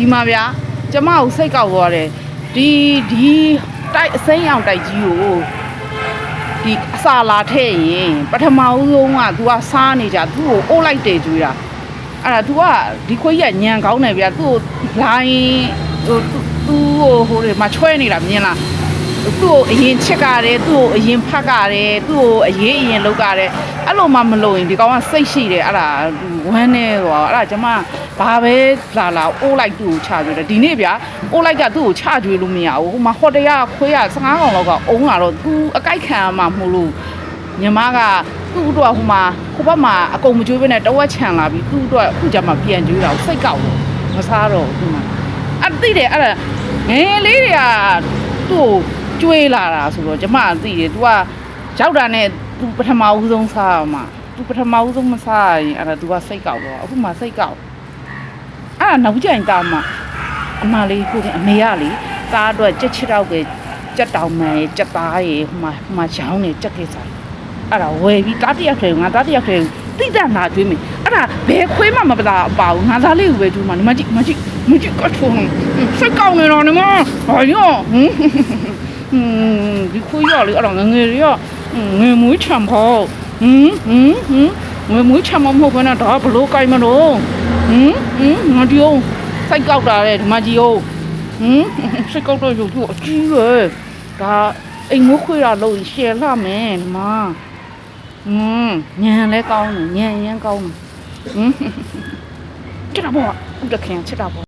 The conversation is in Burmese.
ဒီမှာဗျာကျမကိုစိတ်ကောက်သွားတယ်ဒီတိုက်အစိမ်းအောင်တိုက်ကြီးကိုဒီအစာလာထည့်ရင်ပထမဦးဆုံးက तू ကစားနေကြ तू ကိုအိုးလိုက်တယ်ကြွေးတာအဲ့ဒါ तू ကဒီခွေးရညံကောင်းတယ်ဗျာ तू ကိုလိုင်းဟို तू ကိုဟိုတွေမှာချွဲနေတာမြင်လားသူ့ကိုအရင်ချစ်ကြတယ်သူ့ကိုအရင်ဖတ်ကြတယ်သူ့ကိုအရင်လုပ်ကြတယ်အဲ့လိုမှမလုပ်ရင်ဒီကောင်ကစိတ်ရှိတယ်အဲ့ဒါဝမ်းနေတော့အဲ့ဒါကျမဘာပဲလာအိုးလိုက်သူ့ကိုချကြွေးတယ်ဒီနေ့ဗျာအိုးလိုက်ကသူ့ကိုချကြွေးလို့မရဘူးဟိုမှာဟိုတရခွေးရ15ကောင်လောက်ကအုံးလာတော့သူအကြိုက်ခံမှမလို့ညီမကသူ့အတွက်ဟိုမှာဟိုဘက်မှာအကုန်မကြွေးပဲနဲ့တဝက်ချန်လာပြီးသူ့အတွက်အခုကျမှပြန်ကြွေးတာစိတ်ကောက်လို့မစားတော့ဘူးဒီမှာအဲ့သိတယ်အဲ့ဒါငယ်လေးတွေကသူ့ကိုကျွေးလာတာဆိုတော့ကျမသိတယ် तू ကရောက်တာနဲ့ तू ပထမဦးဆုံးစားမှာ तू ပထမဦးဆုံးမစားရင်အဲ့ဒါ तू ကစိတ်ကောက်တော့အခုမှစိတ်ကောက်အဲ့ဒါနောက်ကြရင်တာမအမလေးကိုအမေကလေသားအတွက်ကြက်ချစ်တော့ပဲကြက်တောင်မှန်ရဲ့ကြက်သားရဲ့ဟိုမှာရောင်းနေကြက်ကိစ္စအဲ့ဒါဝယ်ပြီးတားတရက်ထဲငါတားတရက်ထဲတိတနာကျွေးမယ်အဲ့ဒါဘယ်ခွေးမှမပတာအပါဘူးငါသားလေးကိုပဲကျွေးမှာဒီမကြည့်ကတ်ထုံးစိတ်ကောက်နေတော့နေမဟာရောဒီခွေးရလေအဲ့တော့ငငယ်ရငယ်မွေးချံဖို့ငယ်မွေးချံမဟုတ်ဘဲနဲ့ဒါဘလို့ကြိုက်မလို့ငါဒီအောင်စိတ်ကောက်တာလေဒီမကြီးအောင်စိတ်ကောက်တော့ရုပ်သူအကြီးပဲဒါအိမ်မိုးခွေးရလို့ရှယ်လှမယ်ဒီမှာညံလဲကောင်းတယ်ညံရမ်းကောင်းတယ်ချစ်တာပေါ့ဥတခင်ချစ်တာပေါ့